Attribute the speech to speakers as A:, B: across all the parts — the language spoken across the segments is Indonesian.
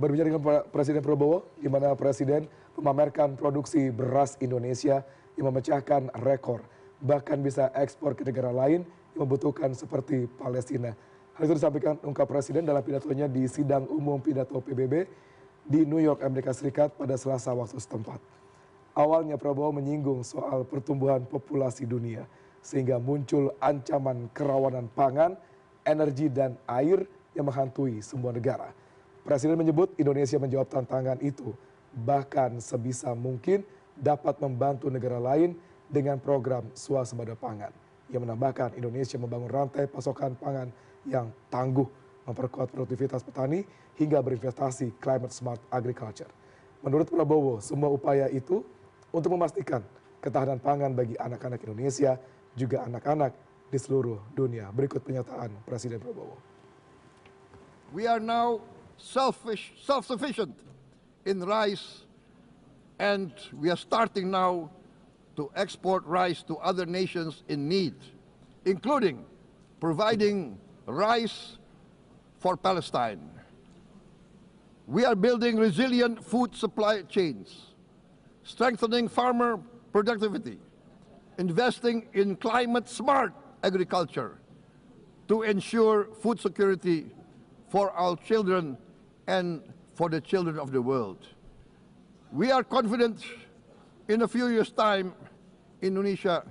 A: Berbicara dengan Presiden Prabowo, di mana Presiden memamerkan produksi beras Indonesia yang memecahkan rekor, bahkan bisa ekspor ke negara lain yang membutuhkan seperti Palestina. Hal itu disampaikan ungkap Presiden dalam pidatonya di sidang umum pidato PBB di New York, Amerika Serikat pada Selasa waktu setempat. Awalnya Prabowo menyinggung soal pertumbuhan populasi dunia, sehingga muncul ancaman kerawanan pangan, energi, dan air yang menghantui semua negara. Presiden menyebut Indonesia menjawab tantangan itu, bahkan sebisa mungkin dapat membantu negara lain dengan program swasembada pangan. Ia menambahkan Indonesia membangun rantai pasokan pangan yang tangguh, memperkuat produktivitas petani, hingga berinvestasi climate smart agriculture. Menurut Prabowo, semua upaya itu untuk memastikan ketahanan pangan bagi anak-anak Indonesia, juga anak-anak di seluruh dunia. Berikut pernyataan Presiden Prabowo.
B: We are now self-sufficient in rice, and we are starting now to export rice to other nations in need, including providing rice for Palestine. We are building resilient food supply chains, strengthening farmer productivity, investing in climate-smart agriculture to ensure food security for our children and for the children of the world. We are confident in a few years' time, Indonesia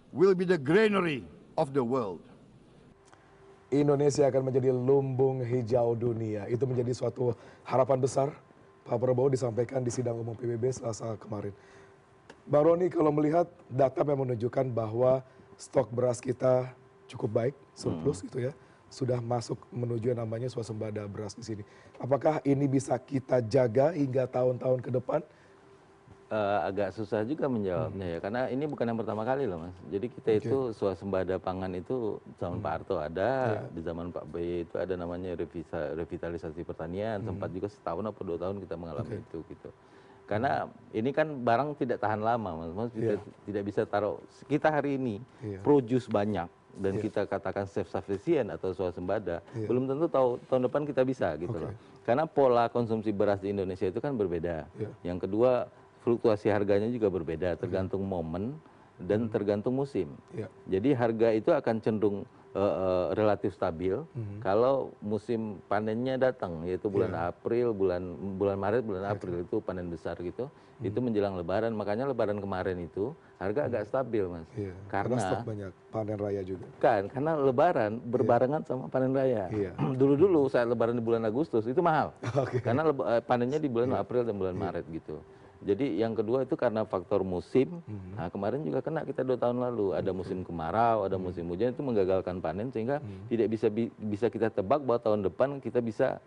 B: will be the granary of the world.
A: Indonesia akan menjadi lumbung hijau dunia. Itu menjadi suatu harapan besar Pak Prabowo disampaikan di sidang umum PBB Selasa kemarin. Bang Roni, kalau melihat data yang menunjukkan bahwa stok beras kita cukup baik, surplus gitu ya, sudah masuk menuju yang namanya swasembada beras di sini. Apakah ini bisa kita jaga hingga tahun-tahun ke depan?
C: Agak susah juga menjawabnya ya, karena ini bukan yang pertama kali loh Mas. Jadi kita itu swasembada pangan itu zaman Pak Harto ada, di zaman Pak BY itu ada namanya revitalisasi pertanian, sempat juga setahun atau 2 tahun kita mengalami itu gitu. Karena ini kan barang tidak tahan lama Mas, kita tidak bisa taruh, kita hari ini produce banyak dan kita katakan self-sufficient atau swasembada, belum tentu tahun depan kita bisa gitu loh. Karena pola konsumsi beras di Indonesia itu kan berbeda. Yang kedua, fluktuasi harganya juga berbeda, tergantung momen dan tergantung musim. Jadi harga itu akan cenderung relatif stabil kalau musim panennya datang, yaitu bulan April, bulan Maret, bulan April itu panen besar gitu. Itu menjelang Lebaran, makanya Lebaran kemarin itu harga agak stabil Mas.
A: Karena stok banyak, panen raya juga.
C: Kan, karena Lebaran berbarengan sama panen raya. Dulu-dulu saat Lebaran di bulan Agustus itu mahal, karena panennya di bulan April dan bulan Maret gitu. Jadi yang kedua itu karena faktor musim. Nah, kemarin juga kena kita 2 tahun lalu, ada musim kemarau, ada musim hujan, itu menggagalkan panen sehingga tidak bisa kita tebak bahwa tahun depan kita bisa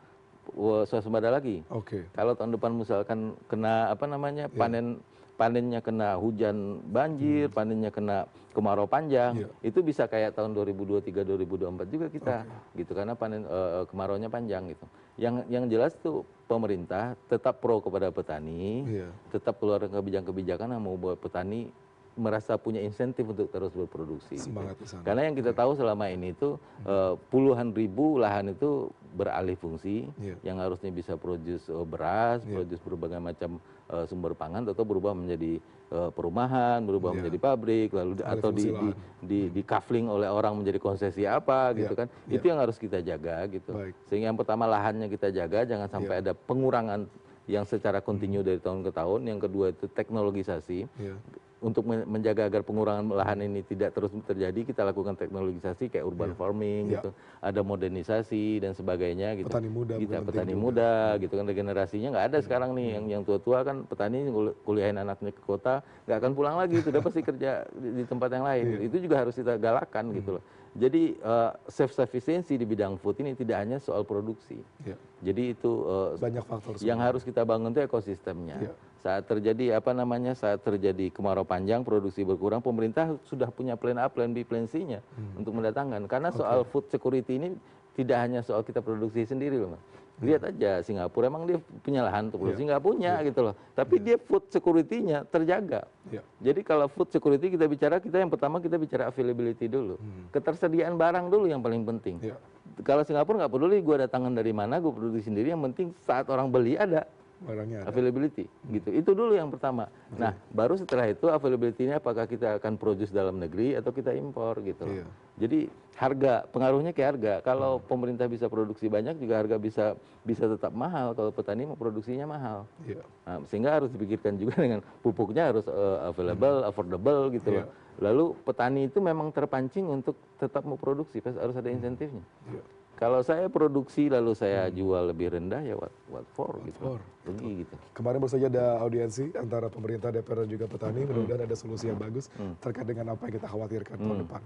C: swasembada lagi. Kalau tahun depan misalkan kena panennya kena hujan banjir, panennya kena kemarau panjang, itu bisa kayak tahun 2023 2024 juga kita gitu, karena panen kemaraunya panjang gitu. Yang jelas tuh pemerintah tetap pro kepada petani, tetap keluar kebijakan-kebijakan yang mau buat petani merasa punya insentif untuk terus berproduksi. Karena yang kita tahu selama ini itu puluhan ribu lahan itu beralih fungsi, yang harusnya bisa produce beras, produce berbagai macam sumber pangan, atau berubah menjadi perumahan, berubah menjadi pabrik, lalu atau di kafling oleh orang menjadi konsesi apa gitu kan. Itu yang harus kita jaga gitu. Sehingga yang pertama lahannya kita jaga, jangan sampai ada pengurangan yang secara kontinu dari tahun ke tahun. Yang kedua itu teknologisasi. Untuk menjaga agar pengurangan lahan ini tidak terus terjadi, kita lakukan teknologisasi kayak urban farming gitu, ada modernisasi dan sebagainya gitu. Petani muda gitu kan, regenerasinya nggak ada sekarang nih, yang tua-tua kan petani kuliahin anaknya ke kota, nggak akan pulang lagi, sudah pasti kerja di tempat yang lain. Itu juga harus kita galakkan gitu loh. Jadi self sufficiency di bidang food ini tidak hanya soal produksi. Jadi itu banyak faktor yang harus kita bangun itu ekosistemnya. Saat terjadi kemarau panjang, produksi berkurang, pemerintah sudah punya plan A, plan B, plan C-nya untuk mendatangkan. Karena soal food security ini tidak hanya soal kita produksi sendiri loh Mas. Lihat aja Singapura, emang dia punya lahan untuk produksi, nggak punya gitu loh. Tapi dia food security-nya terjaga. Jadi kalau food security kita yang pertama kita bicara availability dulu. Ketersediaan barang dulu yang paling penting. Kalau Singapura nggak peduli gue datangkan dari mana, gue produksi sendiri. Yang penting saat orang beli ada.
A: Barangnya ada.
C: Availability, gitu. Itu dulu yang pertama. Nah, baru setelah itu availability-nya apakah kita akan produce dalam negeri atau kita impor gitu. Jadi harga, pengaruhnya ke harga. Kalau pemerintah bisa produksi banyak, juga harga bisa tetap mahal. Kalau petani mau produksinya mahal. Nah, sehingga harus dipikirkan juga dengan pupuknya harus available, affordable gitu loh. Lalu petani itu memang terpancing untuk tetap mau produksi, harus ada insentifnya. Kalau saya produksi lalu saya jual lebih rendah, ya what for gitu. Rugi gitu.
A: Kemarin baru saja ada audiensi antara pemerintah, DPR dan juga petani. Mudah-mudahan ada solusi yang bagus terkait dengan apa yang kita khawatirkan tahun depan.